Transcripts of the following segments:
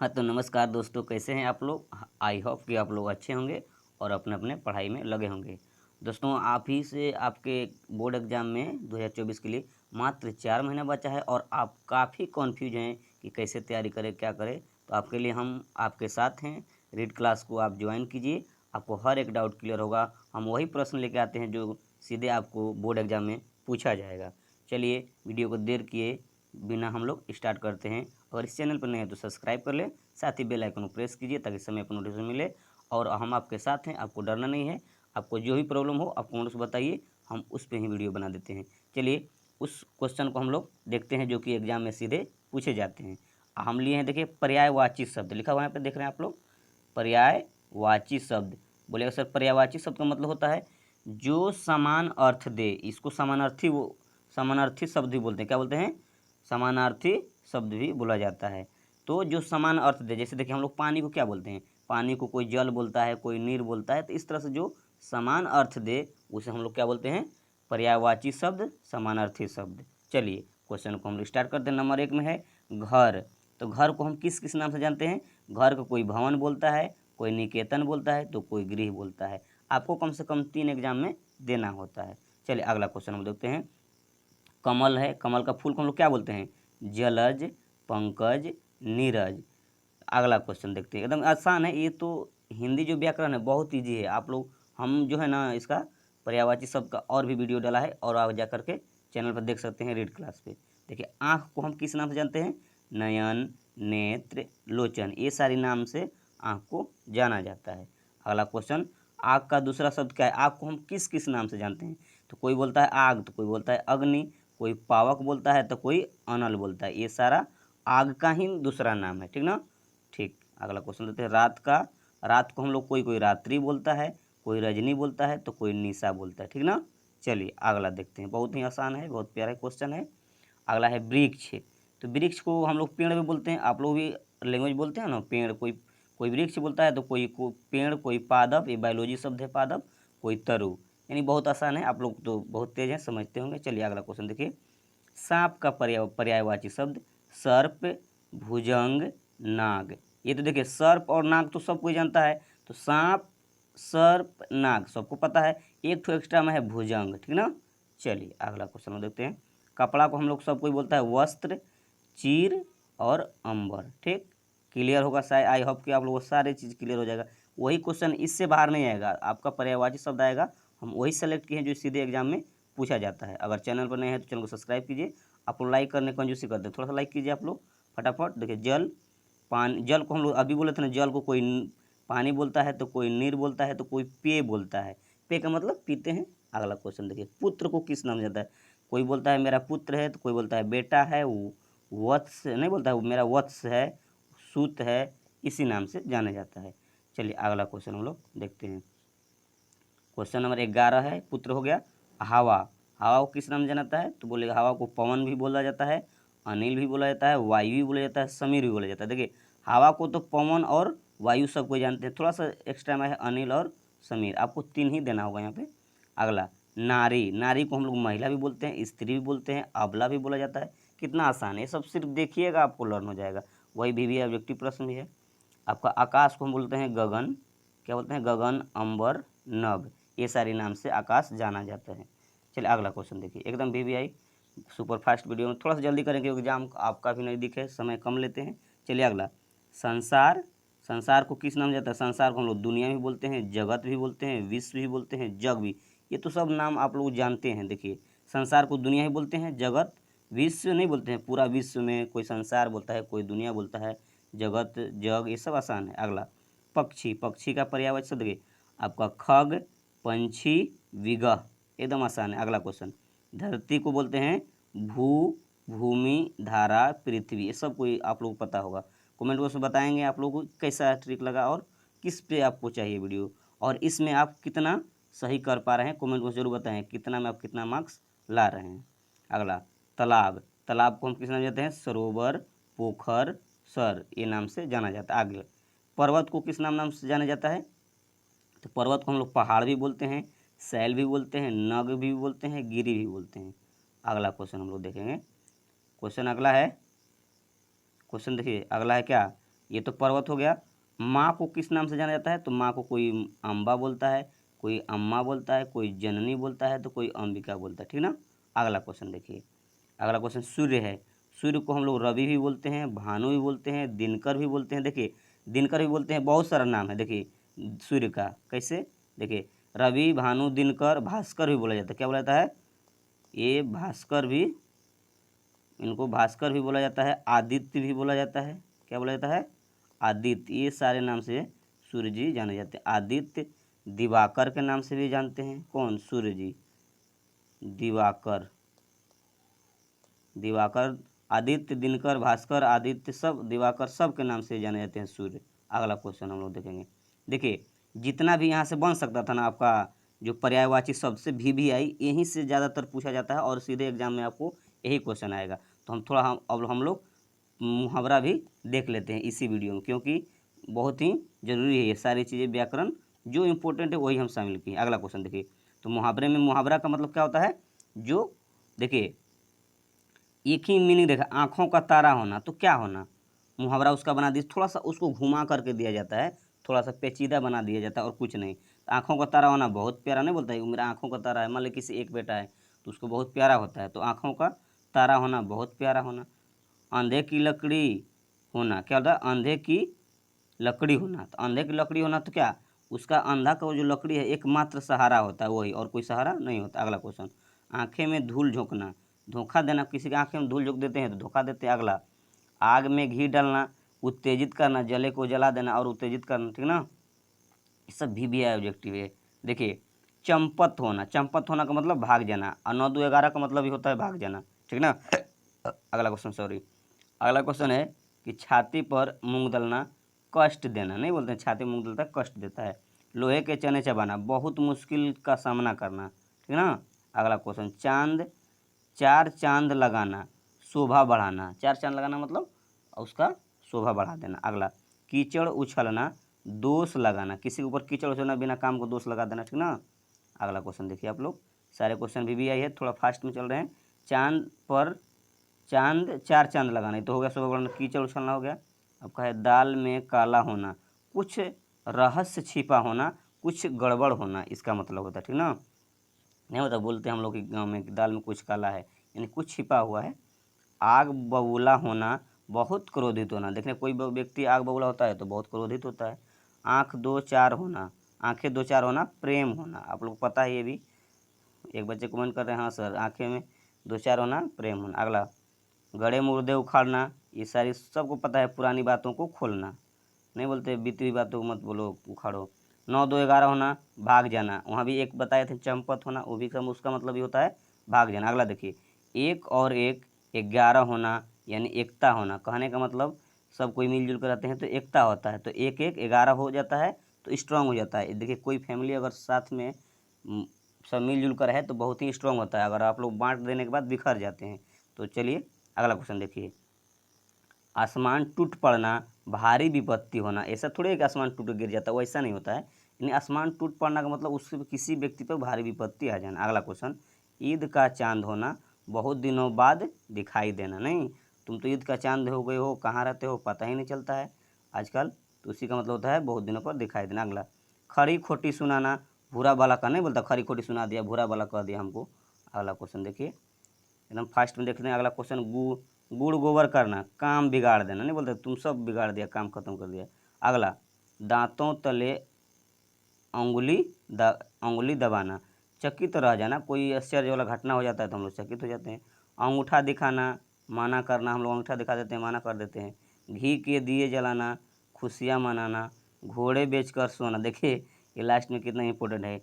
हाँ तो नमस्कार दोस्तों, कैसे हैं आप लोग। आई होप कि आप लोग अच्छे होंगे और अपने अपने पढ़ाई में लगे होंगे। दोस्तों, आप ही से आपके बोर्ड एग्ज़ाम में 2024 के लिए मात्र 4 महीना बचा है और आप काफ़ी कन्फ्यूज हैं कि कैसे तैयारी करें, क्या करें। तो आपके लिए हम आपके साथ हैं। रीड क्लास को आप ज्वाइन कीजिए, आपको हर एक डाउट क्लियर होगा। हम वही प्रश्न लेके आते हैं जो सीधे आपको बोर्ड एग्ज़ाम में पूछा जाएगा। चलिए वीडियो को देर किए बिना हम लोग स्टार्ट करते हैं। अगर इस चैनल पर नए हैं तो सब्सक्राइब कर लें, साथ ही बेल आइकन को प्रेस कीजिए ताकि समय पर नोटिफिकेशन मिले। और हम आपके साथ हैं, आपको डरना नहीं है। आपको जो भी प्रॉब्लम हो आप कमेंट्स बताइए, हम उस पर ही वीडियो बना देते हैं। चलिए उस क्वेश्चन को हम लोग देखते हैं जो कि एग्जाम में सीधे पूछे जाते हैं। हम लिए हैं, देखिए पर्यायवाची शब्द लिखा हुआ है, यहाँ पे देख रहे हैं आप लोग। पर्यायवाची शब्द बोलेगा सर, पर्यायवाची शब्द का मतलब होता है जो समान अर्थ दे। इसको समानार्थी शब्द भी बोलते हैं। क्या बोलते हैं? समानार्थी शब्द भी बोला जाता है। तो जो समान अर्थ दे, जैसे देखिए हम लोग पानी को क्या बोलते हैं? पानी को कोई जल बोलता है, कोई नीर बोलता है। तो इस तरह से जो समान अर्थ दे उसे हम लोग क्या बोलते हैं? पर्यायवाची शब्द, समानार्थी शब्द। चलिए क्वेश्चन को हम लोग स्टार्ट करते हैं। नंबर 1 में है घर। तो घर को हम किस किस नाम से जानते हैं? घर को कोई भवन बोलता है, कोई निकेतन बोलता है, तो कोई गृह बोलता है। आपको कम से कम 3 एग्जाम में देना होता है। चलिए अगला क्वेश्चन हम देखते हैं। कमल है, कमल का फूल को हम लोग क्या बोलते हैं? जलज, पंकज, नीरज। अगला क्वेश्चन देखते हैं, एकदम आसान है ये तो। हिंदी जो व्याकरण है बहुत ईजी है। आप लोग, हम जो है ना इसका पर्यायवाची शब्द का और भी वीडियो डाला है और आप जा करके चैनल पर देख सकते हैं, रीड क्लास पे। देखिए आँख को हम किस नाम से जानते हैं? नयन, नेत्र, लोचन, ये सारी नाम से आँख को जाना जाता है। अगला क्वेश्चन, आग का दूसरा शब्द क्या है? आग को हम किस किस नाम से जानते हैं? तो कोई बोलता है आग, तो कोई बोलता है अग्नि, कोई पावक बोलता है, तो कोई अनल बोलता है। ये सारा आग का ही दूसरा नाम है, ठीक ना। ठीक, अगला क्वेश्चन लेते हैं। रात का, रात को हम लोग कोई कोई रात्रि बोलता है, कोई रजनी बोलता है, तो कोई निशा बोलता है, ठीक ना। चलिए अगला देखते हैं, बहुत ही आसान है, बहुत प्यारा क्वेश्चन है। अगला है वृक्ष। तो वृक्ष को हम लोग पेड़ भी बोलते हैं। आप लोग भी लैंग्वेज बोलते हैं ना, पेड़, कोई कोई वृक्ष बोलता है, तो कोई पेड़, कोई पादप, ये बायोलॉजी शब्द है पादप, कोई तरु। यानी बहुत आसान है, आप लोग तो बहुत तेज हैं, समझते होंगे। चलिए अगला क्वेश्चन देखिए। सांप का पर्यायवाची शब्द सर्प, भुजंग, नाग। ये तो देखिए सर्प और नाग तो सब कोई जानता है। तो सांप, सर्प, नाग सबको पता है। एक ठो एक्स्ट्रा में है भुजंग, ठीक ना। चलिए अगला क्वेश्चन हम देखते हैं। कपड़ा को हम लोग सब कोई बोलता है वस्त्र, चीर और अंबर। ठीक, क्लियर होगा शायद, आई होप कि आप लोगों को सारी चीज़ क्लियर हो जाएगा। वही क्वेश्चन इससे बाहर नहीं आएगा, आपका पर्यायवाची शब्द आएगा। हम वही सेलेक्ट किए हैं जो सीधे एग्जाम में पूछा जाता है। अगर चैनल पर नए हैं तो चैनल को सब्सक्राइब कीजिए। आप लोग लाइक करने कंजूसी करते हैं, थोड़ा सा लाइक कीजिए आप लोग फटाफट। देखिए जल, पानी, जल को हम लोग अभी बोले थे ना, जल को कोई पानी बोलता है, तो कोई नीर बोलता है, तो कोई पेय बोलता है। पेय का मतलब पीते हैं। अगला क्वेश्चन देखिए। पुत्र को किस नाम से जाता है? कोई बोलता है मेरा पुत्र है, तो कोई बोलता है बेटा है, वत्स नहीं बोलता है, मेरा वत्स है, सूत है, इसी नाम से जाना जाता है। चलिए अगला क्वेश्चन हम लोग देखते हैं। क्वेश्चन नंबर 11 है, पुत्र हो गया। हवा, हवा को किस नाम से जाना जाता है? तो बोलेगा हवा को पवन भी बोला जाता है, अनिल भी बोला जाता है, वायु भी बोला जाता है, समीर भी बोला जाता है। देखिए हवा को तो पवन और वायु सब कोई जानते हैं, थोड़ा सा एक्स्ट्रा में है अनिल और समीर। आपको 3 ही देना होगा यहाँ पे। अगला नारी, नारी को हम लोग महिला भी बोलते हैं, स्त्री भी बोलते हैं, अबला भी बोला जाता है। कितना आसान है, ये सब सिर्फ देखिएगा आपको लर्न हो जाएगा। वही भी ऑब्जेक्टिव प्रश्न भी है। आपका आकाश को हम बोलते हैं गगन, क्या बोलते हैं? गगन, अंबर, नभ, ये सारे नाम से आकाश जाना जाता है। चलिए अगला क्वेश्चन देखिए, एकदम VVI सुपर फास्ट वीडियो में, थोड़ा सा जल्दी करेंगे, एग्जाम आपका भी नज़दीक है, समय कम लेते हैं। चलिए अगला संसार, संसार को किस नाम जाता है? संसार को हम लोग दुनिया भी बोलते हैं, जगत भी बोलते हैं, विश्व भी बोलते हैं, जग भी। ये तो सब नाम आप लोग जानते हैं। देखिए संसार को दुनिया ही बोलते हैं, जगत, विश्व नहीं बोलते हैं, पूरा विश्व में कोई संसार बोलता है, कोई दुनिया बोलता है, जगत, जग, ये सब आसान है। अगला पक्षी, पक्षी का पर्यायवाची शब्द देखिए आपका खग, पंछी, विगह, एकदम आसान है। अगला क्वेश्चन, धरती को बोलते हैं भू, भूमि, धारा, पृथ्वी, ये सब कोई आप लोग को पता होगा। कमेंट बॉक्स में बताएंगे आप लोगों को कैसा ट्रिक लगा और किस पे आपको चाहिए वीडियो, और इसमें आप कितना सही कर पा रहे हैं। कमेंट बॉक्स जरूर बताएं कितना में आप कितना मार्क्स ला रहे हैं। अगला तालाब, तालाब को हम किस नाम से जानते हैं? सरोवर, पोखर, सर, ये नाम से जाना जाता है। आगे पर्वत को किस नाम से जाना जाता है? तो पर्वत को हम लोग पहाड़ भी बोलते हैं, शैल भी बोलते हैं, नग भी बोलते हैं, गिरी भी बोलते हैं। अगला क्वेश्चन हम लोग देखेंगे। क्वेश्चन अगला है, क्वेश्चन देखिए अगला है क्या? ये तो पर्वत हो गया। माँ को किस नाम से जाना जाता है? तो माँ को कोई अम्बा बोलता है, कोई अम्मा बोलता है, कोई जननी बोलता है, तो कोई अंबिका बोलता है। ठीक ना। अगला क्वेश्चन देखिए, अगला क्वेश्चन सूर्य है। सूर्य को हम लोग रवि भी बोलते हैं, भानु भी बोलते हैं, दिनकर भी बोलते हैं। देखिए दिनकर भी बोलते हैं, बहुत सारा नाम है देखिए सूर्य का। कैसे? देखिए रवि, भानु, दिनकर, भास्कर भी बोला जाता है। क्या बोला जाता है? ये भास्कर भी, इनको भास्कर भी बोला जाता है, आदित्य भी बोला जाता है। क्या बोला जाता है? आदित्य। ये सारे नाम से सूर्य जी जाने जाते हैं। आदित्य, दिवाकर के नाम से भी जानते हैं। कौन? सूर्य जी, दिवाकर। दिवाकर, आदित्य, दिनकर, भास्कर, आदित्य, सब दिवाकर, सब के नाम से जाने जाते हैं सूर्य। अगला क्वेश्चन हम लोग देखेंगे। देखिए जितना भी यहाँ से बन सकता था ना आपका जो पर्यायवाची शब्द से VVI, यहीं से ज़्यादातर पूछा जाता है और सीधे एग्जाम में आपको यही क्वेश्चन आएगा। तो हम लोग मुहावरा भी देख लेते हैं इसी वीडियो में, क्योंकि बहुत ही ज़रूरी है ये सारी चीज़ें। व्याकरण जो इम्पोर्टेंट है वही हम शामिल किए। अगला क्वेश्चन देखिए, तो मुहावरे में मुहावरा का मतलब क्या होता है? जो देखिए एक ही मीनिंग देखा, आँखों का तारा होना, तो क्या होना? मुहावरा उसका बना दिया, थोड़ा सा उसको घुमा करके दिया जाता है, थोड़ा सा पेचीदा बना दिया जाता है और कुछ नहीं। तो आँखों का तारा होना बहुत प्यारा नहीं बोलता है, मेरा आँखों का तारा है। मान ली किसी एक बेटा है तो उसको बहुत प्यारा होता है, तो आँखों का तारा होना, बहुत प्यारा होना। अंधे की लकड़ी होना, क्या होता है? अंधे की लकड़ी होना। तो अंधे की लकड़ी होना तो क्या? उसका अंधा का वो जो लकड़ी है एकमात्र सहारा होता है वही, और कोई सहारा नहीं होता। अगला क्वेश्चन, आंखें में धूल झोंकना, धोखा देना। किसी की आंखें में धूल झोंक देते हैं तो धोखा देते हैं। अगला, आग में घी डालना, उत्तेजित करना, जले को जला देना और उत्तेजित करना। ठीक ना। ये सब VVI ऑब्जेक्टिव है। देखिए चंपत होना, चंपत होना का मतलब भाग जाना, और 9 2 11 का मतलब ही होता है भाग जाना। ठीक ना। अगला क्वेश्चन, सॉरी, अगला क्वेश्चन है कि छाती पर मूंग दलना, कष्ट देना। नहीं बोलते हैं छाती में मूंग दलता है, कष्ट देता है। लोहे के चने चबाना, बहुत मुश्किल का सामना करना। ठीक ना। अगला क्वेश्चन, चांद, चार चांद लगाना, शोभा बढ़ाना। चार चांद लगाना मतलब उसका शोभा बढ़ा देना। अगला, कीचड़ उछलना, दोष लगाना, किसी के ऊपर कीचड़ उछलना, बिना काम को दोष लगा देना। ठीक ना। अगला क्वेश्चन देखिए आप लोग, सारे क्वेश्चन VVI है, थोड़ा फास्ट में चल रहे हैं। चांद पर चांद, चार चांद लगाना, तो हो गया शोभा बढ़ाना। कीचड़ उछलना हो गया। आपका है दाल में काला होना, कुछ रहस्य छिपा होना, कुछ गड़बड़ होना, इसका मतलब होता है। ठीक ना। नहीं होता, बोलते हैं हम लोग के गाँव में कि दाल में कुछ काला है, यानी कुछ छिपा हुआ है। आग बबूला होना, बहुत क्रोधित होना। देखने कोई व्यक्ति आग बबूला होता है तो बहुत क्रोधित होता है। आँख दो चार होना, आंखें दो चार होना, प्रेम होना। आप लोग पता है ये भी, एक बच्चे कमेंट कर रहे हैं हाँ सर, आंखें में दो चार होना, प्रेम होना। अगला, गड़े मुर्दे उखाड़ना, ये सारी सबको पता है, पुरानी बातों को खोलना। नहीं बोलते बीती हुई बातों को मत बोलो, उखाड़ो। 9 2 11 होना, भाग जाना। वहाँ भी एक बताए थे चंपत होना, वो भी कम, उसका मतलब भी होता है भाग जाना। अगला देखिए, एक और एक 11 होना, यानी एकता होना। कहने का मतलब सब कोई मिलजुल कर रहते हैं तो एकता होता है, तो एक एक 11 हो जाता है तो स्ट्रांग हो जाता है। देखिए कोई फैमिली अगर साथ में सब मिलजुल कर है तो बहुत ही स्ट्रांग होता है। अगर आप लोग बांट देने के बाद बिखर जाते हैं। तो चलिए अगला क्वेश्चन देखिए, आसमान टूट पड़ना, भारी विपत्ति होना। ऐसा थोड़ी है कि आसमान टूट गिर जाता है, वैसा नहीं होता है। यानी आसमान टूट पड़ना का मतलब उससे किसी व्यक्ति पर भारी विपत्ति आ जाना। अगला क्वेश्चन, ईद का चांद होना, बहुत दिनों बाद दिखाई देना। नहीं, तुम तो ईद का चांद हो गए हो, कहाँ रहते हो पता ही नहीं चलता है आजकल, तो उसी का मतलब होता है बहुत दिनों पर दिखाई देना। अगला, खरी खोटी सुनाना, भूरा बाला का नहीं बोलता, खरी खोटी सुना दिया, भूरा बाला कह दिया हमको। अगला क्वेश्चन देखिए, एकदम फास्ट में देखते हैं। अगला क्वेश्चन, गुड़ गोबर करना, काम बिगाड़ देना। नहीं बोलते तुम सब बिगाड़ दिया, काम खत्म कर दिया। अगला, दांतों तले अंगुली दबाना, चकित रह जाना। कोई आश्चर्य वाला घटना हो जाता है तो हम लोग चकित हो जाते हैं। अंगूठा दिखाना, माना करना, हम लोग अंगूठा दिखा देते हैं, माना कर देते हैं। घी के दिए जलाना, खुशियाँ मनाना, घोड़े बेचकर सोना। देखिए ये लास्ट में कितना इंपॉर्टेंट है।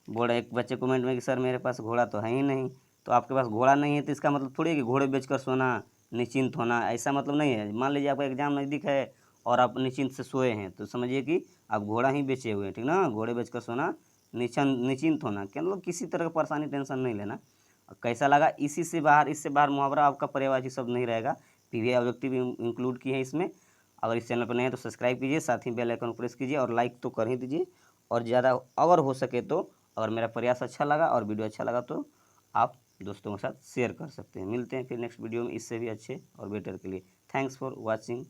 बोल रहे एक बच्चे कमेंट में कि सर मेरे पास घोड़ा तो है ही नहीं। तो आपके पास घोड़ा नहीं है तो इसका मतलब थोड़ी है कि घोड़े बेचकर सोना, निश्चिंत होना, ऐसा मतलब नहीं है। मान लीजिए आपका एग्जाम नज़दीक है और आप निश्चिंत से सोए हैं तो समझिए कि आप घोड़ा ही बेचे हुए हैं। ठीक ना। घोड़े बेचकर सोना, निश्चिंत होना, क्या मतलब किसी तरह का परेशानी टेंशन नहीं लेना। कैसा लगा? इसी से बाहर, इससे बाहर मुहावरा आपका पर्यायवाची शब्द नहीं रहेगा। VVI ऑब्जेक्टिव इंक्लूड किए हैं इसमें। अगर इस चैनल पर नहीं है तो सब्सक्राइब कीजिए, साथ ही बेल आइकन प्रेस कीजिए और लाइक तो कर ही दीजिए। और ज़्यादा अगर हो सके तो, अगर मेरा प्रयास अच्छा लगा और वीडियो अच्छा लगा तो आप दोस्तों के साथ शेयर कर सकते हैं। मिलते हैं फिर नेक्स्ट वीडियो में इससे भी अच्छे और बेटर के लिए। Thanks for watching.